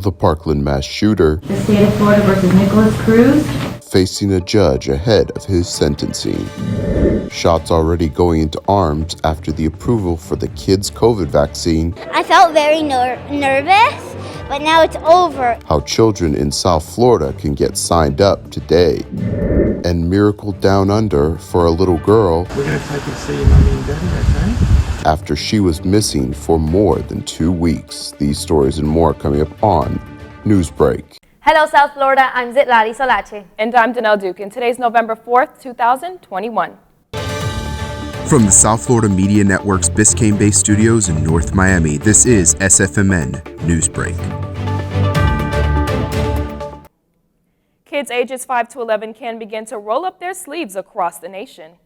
The Parkland mass shooter, The state of Florida versus Nicholas Cruz, facing a judge ahead of his sentencing. Shots already going into arms after the approval for the kids' COVID vaccine. I felt very nervous, but now it's over. How children in South Florida can get signed up today. And miracle down under for a little girl. We're going to type and see mommy and daddy, okay? After she was missing for more than 2 weeks. These stories and more coming up on Newsbreak. Hello, South Florida. I'm Zitlali Solache. And I'm Danelle Duke. And today's November 4th, 2021. From the South Florida Media Network's Biscayne-based studios in North Miami, this is SFMN Newsbreak. Kids ages 5 to 11 can begin to roll up their sleeves across the nation.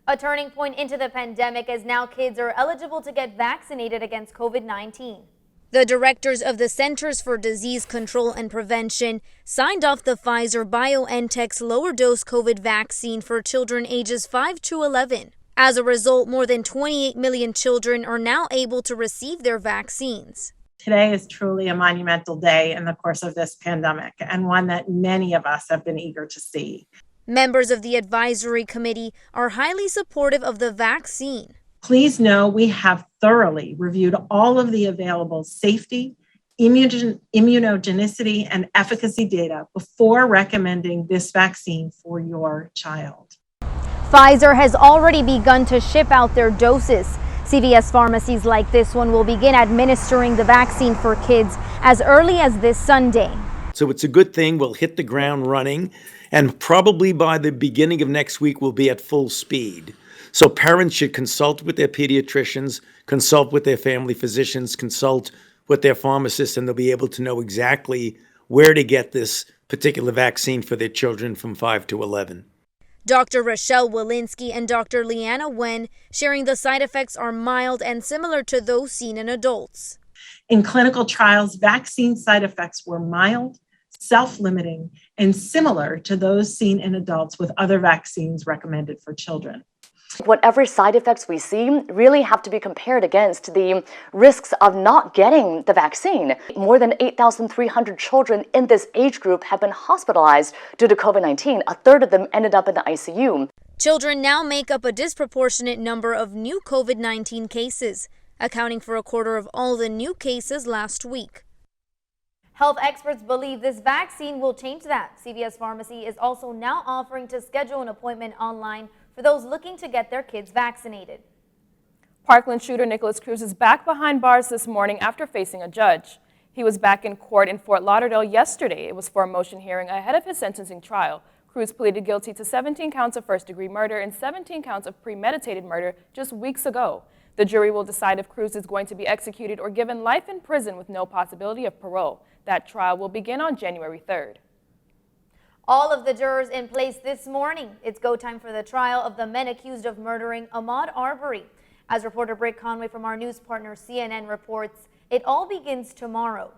A turning point into the pandemic as now kids are eligible to get vaccinated against COVID-19. The directors of the Centers for Disease Control and Prevention signed off the Pfizer-BioNTech's lower-dose COVID vaccine for children ages 5 to 11. As a result, more than 28 million children are now able to receive their vaccines. Today is truly a monumental day in the course of this pandemic, and one that many of us have been eager to see. Members of the advisory committee are highly supportive of the vaccine. Please know we have thoroughly reviewed all of the available safety, immunogenicity, and efficacy data before recommending this vaccine for your child. Pfizer has already begun to ship out their doses. CVS pharmacies like this one will begin administering the vaccine for kids as early as this Sunday. So it's a good thing. We'll hit the ground running, and probably by the beginning of next week, we'll be at full speed. So parents should consult with their pediatricians, consult with their family physicians, consult with their pharmacists, and they'll be able to know exactly where to get this particular vaccine for their children from 5 to 11. Dr. Rochelle Walensky and Dr. Leanna Wen sharing the side effects are mild and similar to those seen in adults. In clinical trials, vaccine side effects were mild, self-limiting, and similar to those seen in adults with other vaccines recommended for children. Whatever side effects we see really have to be compared against the risks of not getting the vaccine. More than 8,300 children in this age group have been hospitalized due to COVID-19. A third of them ended up in the ICU. Children now make up a disproportionate number of new COVID-19 cases, accounting for a quarter of all the new cases last week. Health experts believe this vaccine will change that. CVS Pharmacy is also now offering to schedule an appointment online for those looking to get their kids vaccinated. Parkland shooter Nicholas Cruz is back behind bars this morning after facing a judge. He was back in court in Fort Lauderdale yesterday. It was for a motion hearing ahead of his sentencing trial. Cruz pleaded guilty to 17 counts of first-degree murder and 17 counts of premeditated murder just weeks ago. The jury will decide if Cruz is going to be executed or given life in prison with no possibility of parole. That trial will begin on January 3rd. All of the jurors in place this morning. It's go time for the trial of the men accused of murdering Ahmaud Arbery. As reporter Britt Conway from our news partner CNN reports, it all begins tomorrow.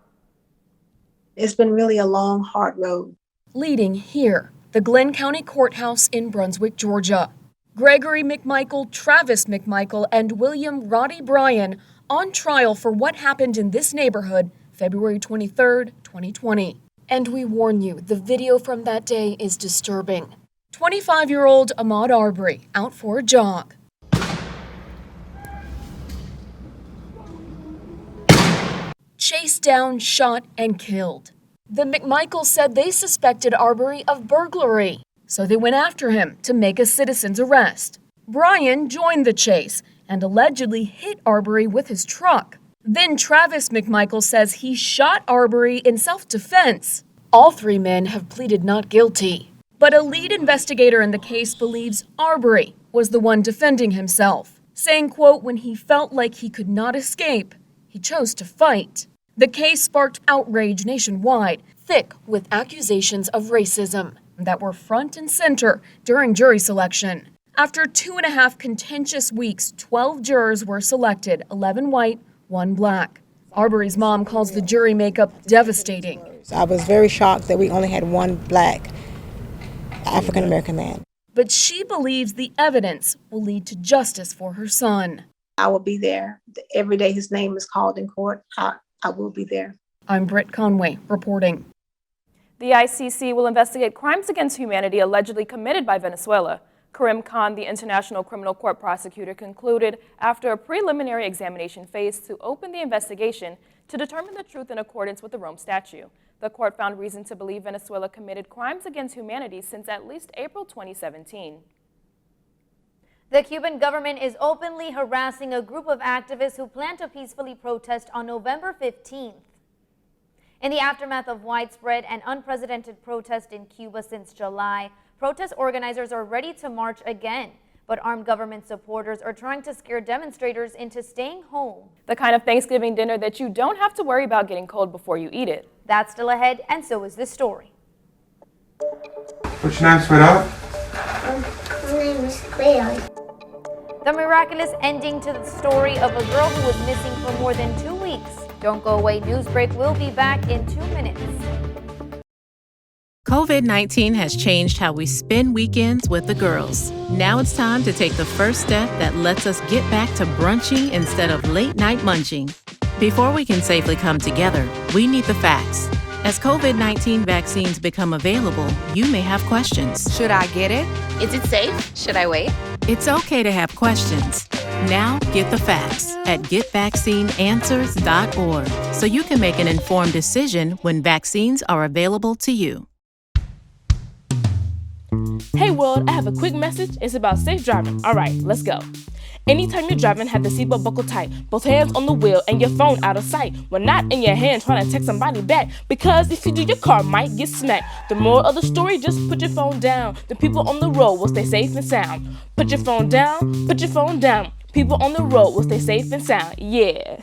It's been really a long, hard road. Leading here, the Glenn County Courthouse in Brunswick, Georgia. Gregory McMichael, Travis McMichael, and William Roddy Bryan on trial for what happened in this neighborhood February 23rd, 2020. And we warn you, the video from that day is disturbing. 25-year-old Ahmaud Arbery out for a jog. Chased down, shot, and killed. The McMichaels said they suspected Arbery of burglary, so they went after him to make a citizen's arrest. Bryan joined the chase and allegedly hit Arbery with his truck. Then Travis McMichael says he shot Arbery in self-defense. All three men have pleaded not guilty. But a lead investigator in the case believes Arbery was the one defending himself, saying, quote, when he felt like he could not escape, he chose to fight. The case sparked outrage nationwide, thick with accusations of racism that were front and center during jury selection. After 2.5 contentious weeks, 12 jurors were selected, 11 white, 1 black. Arbery's mom calls the jury makeup devastating. I was very shocked that we only had 1 black African-American man. But she believes the evidence will lead to justice for her son. I will be there every day his name is called in court. I I will be there. I'm Britt Conway reporting. The ICC will investigate crimes against humanity allegedly committed by Venezuela. Karim Khan, the International Criminal Court prosecutor, concluded after a preliminary examination phase to open the investigation to determine the truth in accordance with the Rome Statute. The court found reason to believe Venezuela committed crimes against humanity since at least April 2017. The Cuban government is openly harassing a group of activists who plan to peacefully protest on November 15th. In the aftermath of widespread and unprecedented protest in Cuba since July, protest organizers are ready to march again, but armed government supporters are trying to scare demonstrators into staying home. The kind of Thanksgiving dinner that you don't have to worry about getting cold before you eat it. That's still ahead, and so is this story. What's your name, sweetheart? My name is Cleo. The miraculous ending to the story of a girl who was missing for more than 2 weeks. Don't go away, Newsbreak will be back in 2 minutes. COVID-19 has changed how we spend weekends with the girls. Now it's time to take the first step that lets us get back to brunching instead of late-night munching. Before we can safely come together, we need the facts. As COVID-19 vaccines become available, you may have questions. Should I get it? Is it safe? Should I wait? It's okay to have questions. Now get the facts at getvaccineanswers.org so you can make an informed decision when vaccines are available to you. Hey world, I have a quick message. It's about safe driving. All right, let's go. Anytime you're driving, have the seatbelt buckled tight, both hands on the wheel and your phone out of sight. When not in your hand trying to text somebody back, because if you do, your car might get smacked. The moral of the story, just put your phone down. The people on the road will stay safe and sound. Put your phone down, put your phone down. People on the road will stay safe and sound. Yeah.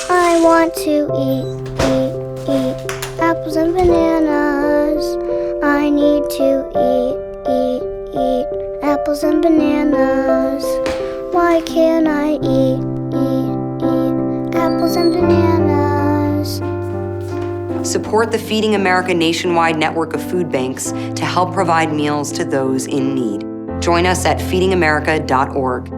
I want to eat apples and bananas. I need to eat apples and bananas. Why can't I eat apples and bananas? Support the Feeding America nationwide network of food banks to help provide meals to those in need. Join us at feedingamerica.org.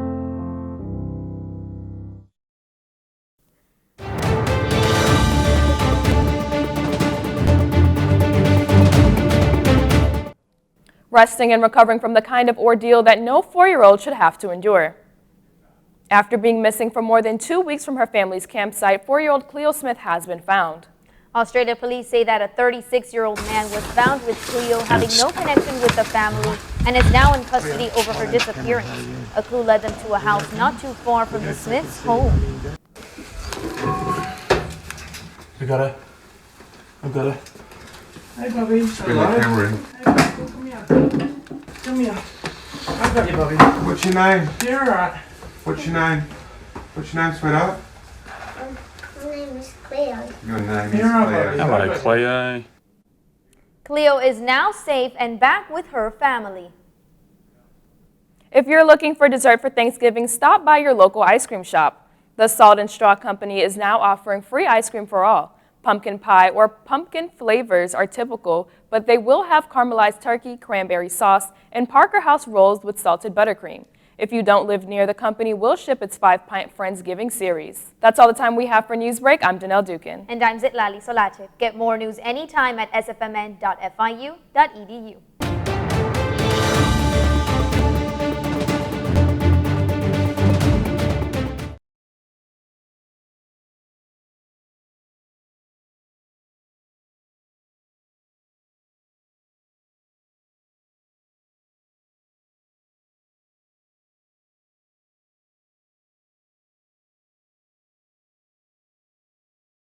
Resting and recovering from the kind of ordeal that no 4-year-old should have to endure. After being missing for more than 2 weeks from her family's campsite, 4-year-old Cleo Smith has been found. Australia police say that a 36-year-old man was found with Cleo having no connection with the family and is now in custody over her disappearance. A clue led them to a house not too far from the Smiths' home. I got it. Hey, Bobby. Bring the camera in. Come here. Come here. I got you, Bobby. What's your name? You're alright. What's your name? What's your name, sweetheart? My name is Cleo. Your name You're is alright, Cleo. Bobby. Hello, Cleo. Cleo is now safe and back with her family. If you're looking for dessert for Thanksgiving, stop by your local ice cream shop. The Salt and Straw Company is now offering free ice cream for all. Pumpkin pie or pumpkin flavors are typical, but they will have caramelized turkey, cranberry sauce, and Parker House rolls with salted buttercream. If you don't live near, the company will ship its 5-pint Friendsgiving series. That's all the time we have for Newsbreak. I'm Danelle Dukin. And I'm Zitlali Solache. Get more news anytime at sfmn.fiu.edu.